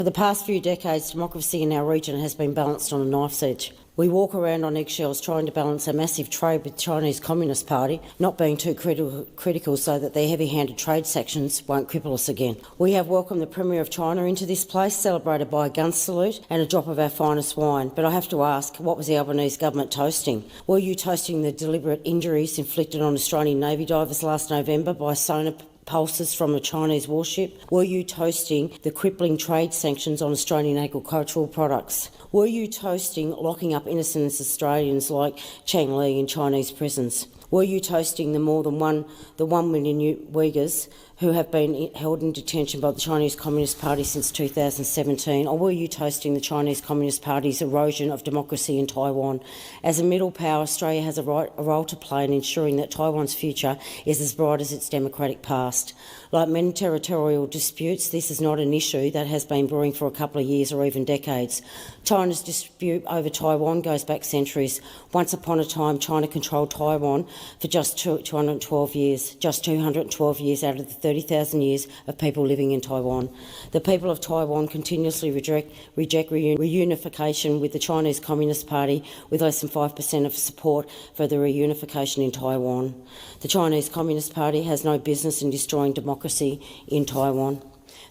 For the past few decades, democracy in our region has been balanced on a knife's edge. We walk around on eggshells trying to balance a massive trade with the Chinese Communist Party, not being too critical so that their heavy-handed trade sanctions won't cripple us again. We have welcomed the Premier of China into this place, celebrated by a gun salute and a drop of our finest wine. But I have to ask, what was the Albanese government toasting? Were you toasting the deliberate injuries inflicted on Australian Navy divers last November by sonar pulses from a Chinese warship? Were you toasting the crippling trade sanctions on Australian agricultural products? Were you toasting locking up innocent Australians like Chang Li in Chinese prisons? Were you toasting the more than 1 million Uyghurs who have been held in detention by the Chinese Communist Party since 2017? Or were you toasting the Chinese Communist Party's erosion of democracy in Taiwan? As a middle power, Australia has a role to play in ensuring that Taiwan's future is as bright as its democratic past. Like many territorial disputes, this is not an issue that has been brewing for a couple of years or even decades. China's dispute over Taiwan goes back centuries. Once upon a time, China controlled Taiwan for just 212 years, just 212 years out of the 30,000 years of people living in Taiwan. The people of Taiwan continuously reject reunification with the Chinese Communist Party, with less than 5% of support for the reunification in Taiwan. The Chinese Communist Party has no business in destroying democracy in Taiwan.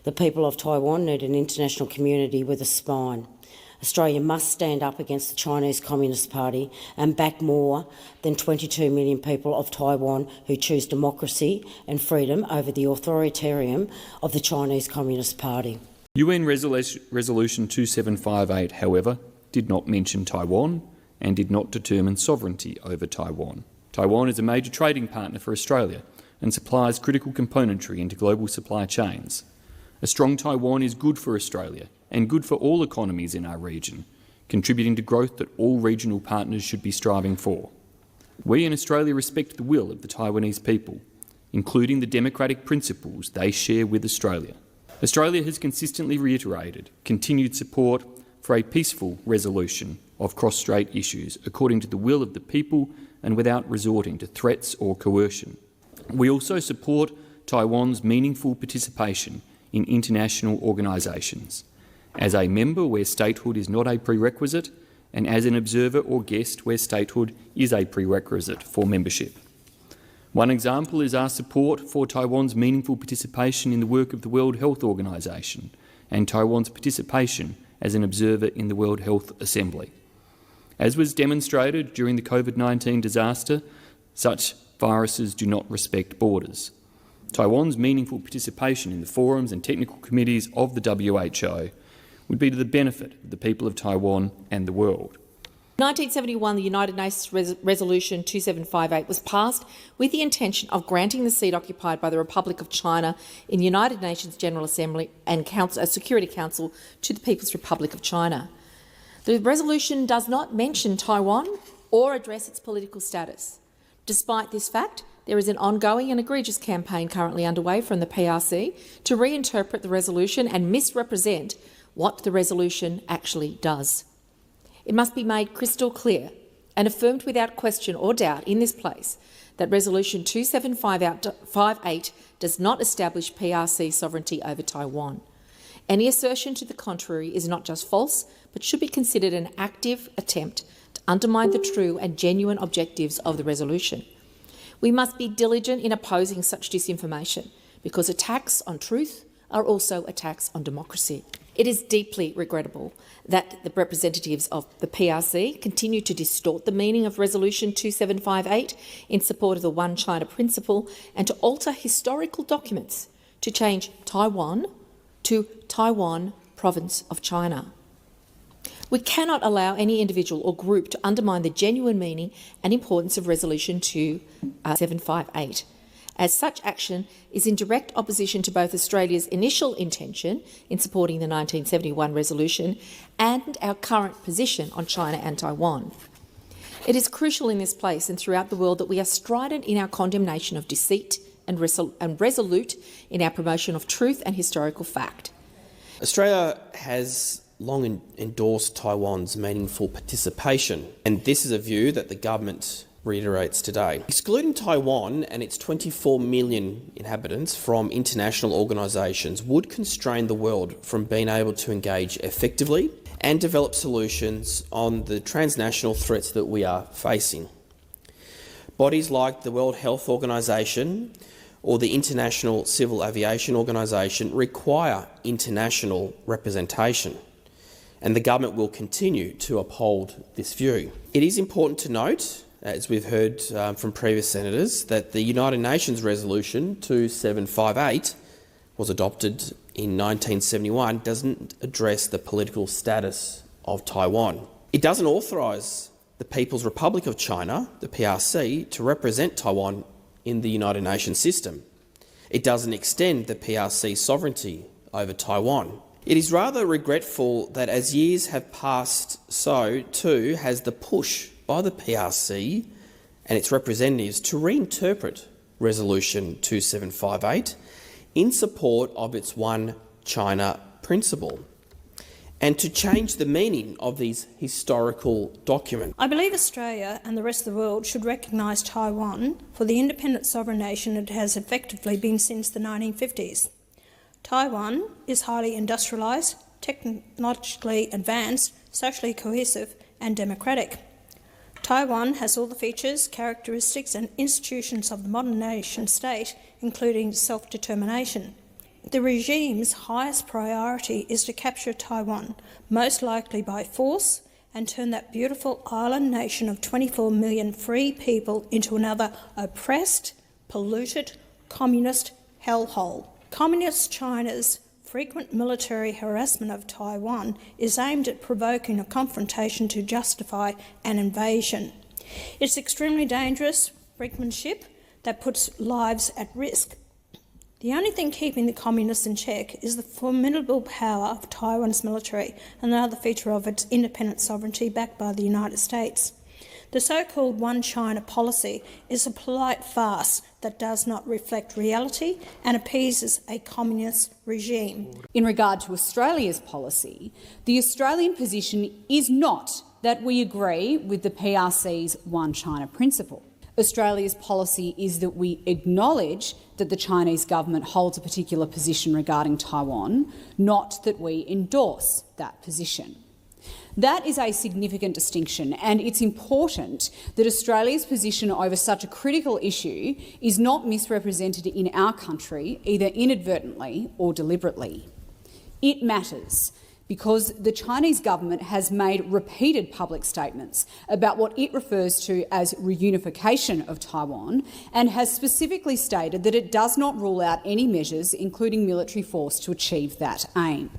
The people of Taiwan need an international community with a spine. Australia must stand up against the Chinese Communist Party and back more than 22 million people of Taiwan who choose democracy and freedom over the authoritarian of the Chinese Communist Party. UN Resolution 2758, however, did not mention Taiwan and did not determine sovereignty over Taiwan. Taiwan is a major trading partner for Australia and supplies critical componentry into global supply chains. A strong Taiwan is good for Australia and good for all economies in our region, contributing to growth that all regional partners should be striving for. We in Australia respect the will of the Taiwanese people, including the democratic principles they share with Australia. Australia has consistently reiterated continued support for a peaceful resolution of cross-strait issues according to the will of the people and without resorting to threats or coercion. We also support Taiwan's meaningful participation in international organisations, as a member where statehood is not a prerequisite, and as an observer or guest where statehood is a prerequisite for membership. One example is our support for Taiwan's meaningful participation in the work of the World Health Organization and Taiwan's participation as an observer in the World Health Assembly. As was demonstrated during the COVID-19 disaster, such viruses do not respect borders. Taiwan's meaningful participation in the forums and technical committees of the WHO would be to the benefit of the people of Taiwan and the world. In 1971, the United Nations Resolution 2758 was passed with the intention of granting the seat occupied by the Republic of China in the United Nations General Assembly and Security Council to the People's Republic of China. The resolution does not mention Taiwan or address its political status. Despite this fact, there is an ongoing and egregious campaign currently underway from the PRC to reinterpret the resolution and misrepresent what the resolution actually does. It must be made crystal clear and affirmed without question or doubt in this place that Resolution 2758 does not establish PRC sovereignty over Taiwan. Any assertion to the contrary is not just false, but should be considered an active attempt to undermine the true and genuine objectives of the resolution. We must be diligent in opposing such disinformation, because attacks on truth are also attacks on democracy. It is deeply regrettable that the representatives of the PRC continue to distort the meaning of Resolution 2758 in support of the One China principle and to alter historical documents to change Taiwan to Taiwan Province of China. We cannot allow any individual or group to undermine the genuine meaning and importance of Resolution 2758. As such action is in direct opposition to both Australia's initial intention in supporting the 1971 resolution and our current position on China and Taiwan. It is crucial in this place and throughout the world that we are strident in our condemnation of deceit and resolute in our promotion of truth and historical fact. Australia has long endorsed Taiwan's meaningful participation, and this is a view that the government reiterates today. Excluding Taiwan and its 24 million inhabitants from international organisations would constrain the world from being able to engage effectively and develop solutions on the transnational threats that we are facing. Bodies like the World Health Organization or the International Civil Aviation Organization require international representation, and the government will continue to uphold this view. It is important to note, as we've heard from previous senators, that the United Nations Resolution 2758 was adopted in 1971, doesn't address the political status of Taiwan. It doesn't authorise the People's Republic of China, the PRC, to represent Taiwan in the United Nations system. It doesn't extend the PRC's sovereignty over Taiwan. It is rather regretful that as years have passed, so too has the push by the PRC and its representatives to reinterpret Resolution 2758 in support of its One China principle, and to change the meaning of these historical documents. I believe Australia and the rest of the world should recognise Taiwan for the independent sovereign nation it has effectively been since the 1950s. Taiwan is highly industrialised, technologically advanced, socially cohesive and democratic. Taiwan has all the features, characteristics and institutions of the modern nation-state, including self-determination. The regime's highest priority is to capture Taiwan, most likely by force, and turn that beautiful island nation of 24 million free people into another oppressed, polluted, communist hellhole. Communist China's frequent military harassment of Taiwan is aimed at provoking a confrontation to justify an invasion. It's extremely dangerous brinkmanship that puts lives at risk. The only thing keeping the communists in check is the formidable power of Taiwan's military, another feature of its independent sovereignty backed by the United States. The so-called One China policy is a polite farce that does not reflect reality and appeases a communist regime. In regard to Australia's policy, the Australian position is not that we agree with the PRC's One China principle. Australia's policy is that we acknowledge that the Chinese government holds a particular position regarding Taiwan, not that we endorse that position. That is a significant distinction, and it's important that Australia's position over such a critical issue is not misrepresented in our country, either inadvertently or deliberately. It matters because the Chinese government has made repeated public statements about what it refers to as reunification of Taiwan and has specifically stated that it does not rule out any measures, including military force, to achieve that aim.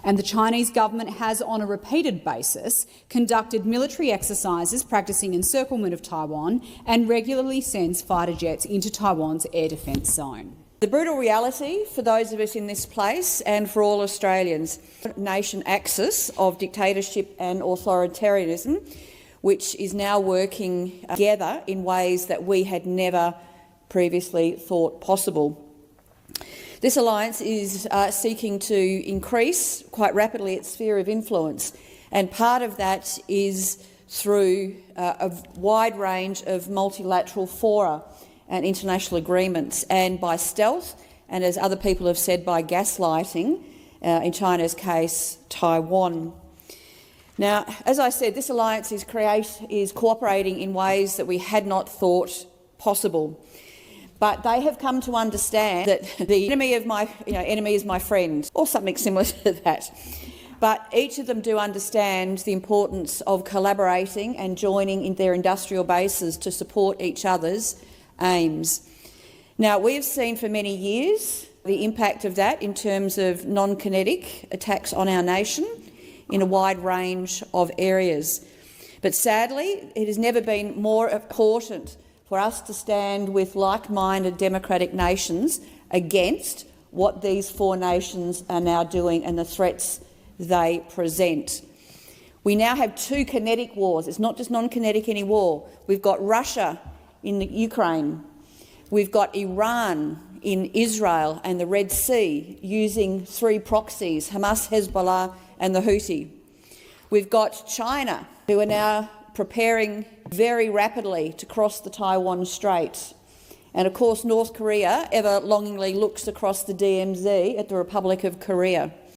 And the Chinese government has, on a repeated basis, conducted military exercises practising encirclement of Taiwan and regularly sends fighter jets into Taiwan's air defence zone. The brutal reality for those of us in this place and for all Australians, nation axis of dictatorship and authoritarianism, which is now working together in ways that we had never previously thought possible. This alliance is seeking to increase quite rapidly its sphere of influence, and part of that is through a wide range of multilateral fora and international agreements, and by stealth, and as other people have said, by gaslighting, in China's case, Taiwan. Now, as I said, this alliance is cooperating in ways that we had not thought possible. But they have come to understand that the enemy is my friend, or something similar to that. But each of them do understand the importance of collaborating and joining in their industrial bases to support each other's aims. Now, we have seen for many years the impact of that in terms of non-kinetic attacks on our nation in a wide range of areas. But sadly, it has never been more important for us to stand with like-minded democratic nations against what these four nations are now doing and the threats they present. We now have two kinetic wars. It's not just non-kinetic anymore. We've got Russia in Ukraine. We've got Iran in Israel and the Red Sea using three proxies, Hamas, Hezbollah and the Houthi. We've got China, who are now preparing very rapidly to cross the Taiwan Strait. And of course, North Korea ever longingly looks across the DMZ at the Republic of Korea.